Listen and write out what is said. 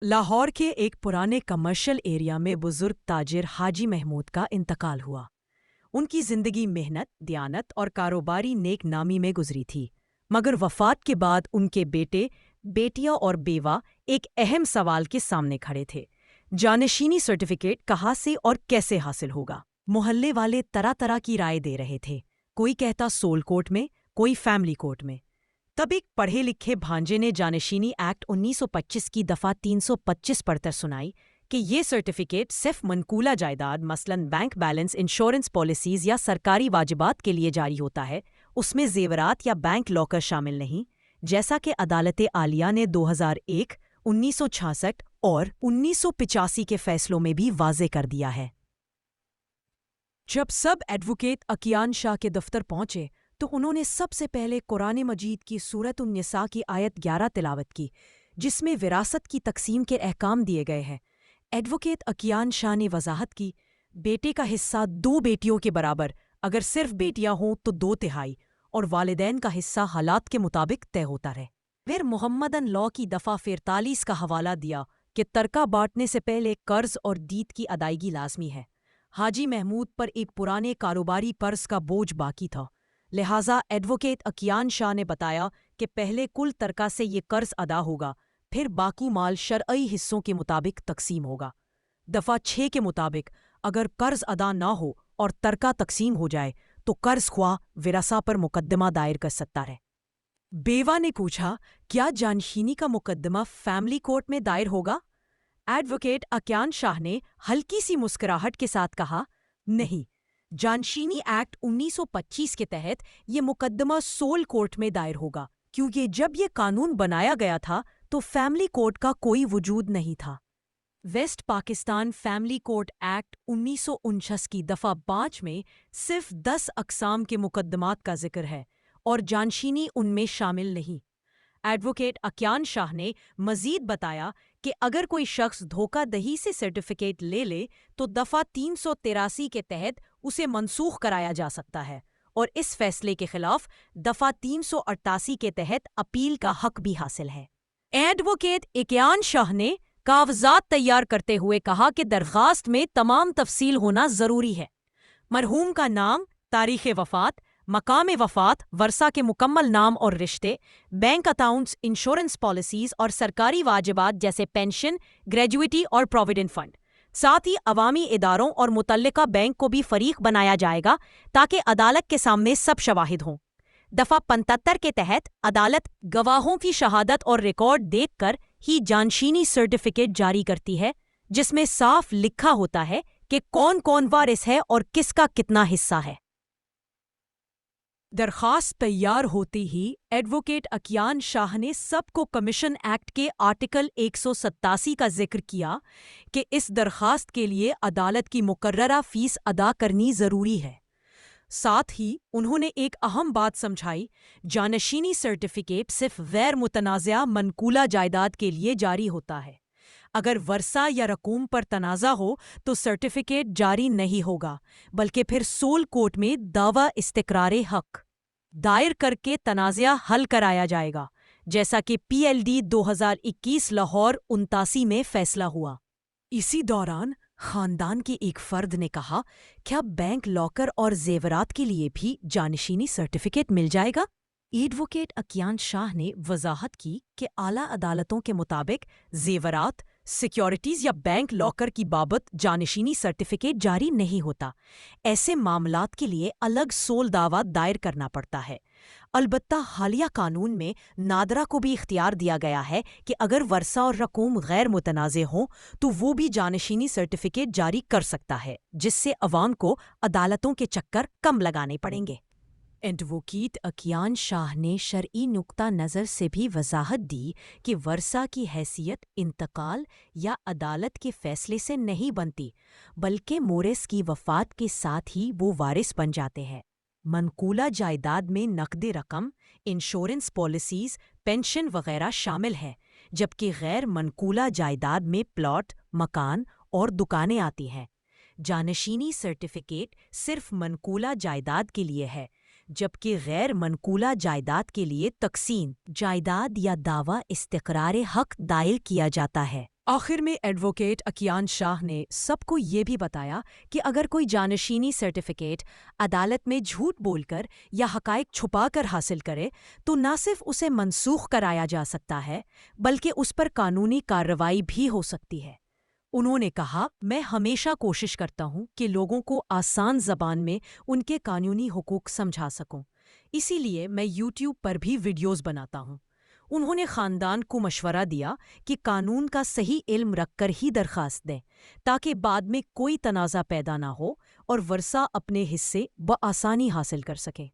لاہور کے ایک پرانے کمرشل ایریا میں بزرگ تاجر حاجی محمود کا انتقال ہوا۔ ان کی زندگی محنت، دیانت اور کاروباری نیک نامی میں گزری تھی، مگر وفات کے بعد ان کے بیٹے، بیٹیاں اور بیوہ ایک اہم سوال کے سامنے کھڑے تھے: جانشینی سرٹیفکیٹ کہاں سے اور کیسے حاصل ہوگا؟ محلے والے طرح طرح کی رائے دے رہے تھے، کوئی کہتا سول کورٹ میں، کوئی فیملی کورٹ میں۔ تب ایک پڑھے لکھے بھانجے نے جانشینی ایکٹ 1925 کی دفعہ 325 پڑھ کر سنائی کہ یہ سرٹیفکیٹ صرف منقولہ جائیداد مثلاً بینک بیلنس، انشورنس پالیسیز یا سرکاری واجبات کے لیے جاری ہوتا ہے، اس میں زیورات یا بینک لاکر شامل نہیں، جیسا کہ عدالت عالیہ نے 2001، 1966 اور 1985 کے فیصلوں میں بھی واضح کر دیا ہے۔ جب سب ایڈوکیٹ عکیان شاہ کے دفتر پہنچے تو انہوں نے سب سے پہلے قرآن مجید کی سورۃ النساء کی آیت 11 تلاوت کی، جس میں وراثت کی تقسیم کے احکام دیے گئے ہیں۔ ایڈوکیٹ عکیان شاہ نے وضاحت کی، بیٹے کا حصہ 2 بیٹیوں کے برابر، اگر صرف بیٹیاں ہوں تو 2/3، اور والدین کا حصہ حالات کے مطابق طے ہوتا رہے۔ پھر محمدن لاء کی دفعہ 43 کا حوالہ دیا کہ ترکہ بانٹنے سے پہلے قرض اور دیت کی ادائیگی لازمی ہے۔ حاجی محمود پر ایک پرانے کاروباری قرض کا بوجھ باقی تھا، لہٰذا ایڈوکیٹ عکیان شاہ نے بتایا کہ پہلے کل ترکہ سے یہ قرض ادا ہوگا، پھر باقی مال شرعی حصوں کے مطابق تقسیم ہوگا۔ دفعہ 6 کے مطابق اگر قرض ادا نہ ہو اور ترکہ تقسیم ہو جائے تو قرض خواہ ورثاء پر مقدمہ دائر کر سکتا ہے۔ بیوہ نے پوچھا، کیا جانشینی کا مقدمہ فیملی کورٹ میں دائر ہوگا؟ ایڈوکیٹ عکیان شاہ نے ہلکی سی مسکراہٹ کے ساتھ کہا، نہیں، جانشینی ایکٹ 1925 کے تحت یہ مقدمہ سول کورٹ میں دائر ہوگا، کیونکہ جب یہ قانون بنایا گیا تھا تو فیملی کورٹ کا کوئی وجود نہیں تھا۔ West Pakistan family court act 1949 کی دفعہ 5 میں صرف 10 اقسام کے مقدمات کا ذکر ہے اور جانشینی ان میں شامل نہیں۔ ایڈوکیٹ عکیان شاہ نے مزید بتایا کہ اگر کوئی شخص دھوکہ دہی سے سرٹیفکیٹ لے لے تو دفعہ 383 کے تحت اسے منسوخ کرایا جا سکتا ہے، اور اس فیصلے کے خلاف دفعہ 388 کے تحت اپیل کا حق بھی حاصل ہے۔ ایڈوکیٹ عکیان شاہ نے کاغذات تیار کرتے ہوئے کہا کہ درخواست میں تمام تفصیل ہونا ضروری ہے: مرحوم کا نام، تاریخ وفات، مقام وفات، ورثہ کے مکمل نام اور رشتے، بینک اکاؤنٹس، انشورنس پالیسیز اور سرکاری واجبات جیسے پینشن، گریجویٹی اور پروویڈنٹ فنڈ۔ ساتھ ہی عوامی اداروں اور متعلقہ بینک کو بھی فریق بنایا جائے گا تاکہ عدالت کے سامنے سب شواہد ہوں۔ دفعہ 75 کے تحت عدالت گواہوں کی شہادت اور ریکارڈ دیکھ کر ہی جانشینی سرٹیفکیٹ جاری کرتی ہے، جس میں صاف لکھا ہوتا ہے کہ کون کون وارث ہے اور کس کا کتنا حصہ ہے۔ درخواست تیار ہوتے ہی ایڈوکیٹ عکیان شاہ نے سب کو کمیشن ایکٹ کے آرٹیکل 187 کا ذکر کیا کہ اس درخواست کے لیے عدالت کی مقررہ فیس ادا کرنی ضروری ہے۔ ساتھ ہی انہوں نے ایک اہم بات سمجھائی، جانشینی سرٹیفکیٹ صرف غیر متنازعہ منقولہ جائیداد کے لیے جاری ہوتا ہے۔ اگر ورثہ یا رقوم پر تنازع ہو تو سرٹیفکیٹ جاری نہیں ہوگا، بلکہ پھر سول کورٹ میں دعویٰ استقرار حق دائر کر کے تنازع حل کرایا جائے گا، جیسا کہ PLD 2021 لاہور 79 میں فیصلہ ہوا۔ اسی دوران خاندان کے ایک فرد نے کہا، کیا بینک لاکر اور زیورات کے لیے بھی جانشینی سرٹیفکیٹ مل جائے گا؟ ایڈوکیٹ عکیان شاہ نے وضاحت کی کہ اعلیٰ عدالتوں کے مطابق زیورات، سیکیورٹیز یا بینک لاکر کی بابت جانشینی سرٹیفکیٹ جاری نہیں ہوتا۔ ایسے معاملات کے لیے الگ سول دعویٰ دائر کرنا پڑتا ہے۔ البتہ حالیہ قانون میں نادرہ کو بھی اختیار دیا گیا ہے کہ اگر ورثہ اور رقوم غیر متنازع ہوں تو وہ بھی جانشینی سرٹیفکیٹ جاری کر سکتا ہے، جس سے عوام کو عدالتوں کے چکر کم لگانے پڑیں گے۔ ایڈوکیٹ عکیان شاہ نے شرعی نقطہ نظر سے بھی وضاحت دی کہ ورثہ کی حیثیت انتقال یا عدالت کے فیصلے سے نہیں بنتی، بلکہ مورث کی وفات کے ساتھ ہی وہ وارث بن جاتے ہیں۔ منقولہ جائیداد میں نقد رقم، انشورنس پالیسیز، پینشن وغیرہ شامل ہے، جبکہ غیر منقولہ جائیداد میں پلاٹ، مکان اور دکانیں آتی ہیں۔ جانشینی سرٹیفکیٹ صرف منقولہ جائیداد کے لیے ہے، جبکہ غیر منقولہ جائیداد کے لیے تقسیم جائیداد یا دعویٰ استقرار حق دائر کیا جاتا ہے۔ آخر میں ایڈوکیٹ اکیان شاہ نے سب کو یہ بھی بتایا کہ اگر کوئی جانشینی سرٹیفکیٹ عدالت میں جھوٹ بول کر یا حقائق چھپا کر حاصل کرے تو نہ صرف اسے منسوخ کرایا جا سکتا ہے بلکہ اس پر قانونی کارروائی بھی ہو سکتی ہے۔ انہوں نے کہا، میں ہمیشہ کوشش کرتا ہوں کہ لوگوں کو آسان زبان میں ان کے قانونی حقوق سمجھا سکوں، اسی لیے میں یوٹیوب پر بھی ویڈیوز بناتا ہوں۔ انہوں نے خاندان کو مشورہ دیا کہ قانون کا صحیح علم رکھ کر ہی درخواست دیں تاکہ بعد میں کوئی تنازع پیدا نہ ہو اور ورثہ اپنے حصے بآسانی حاصل کر سکیں۔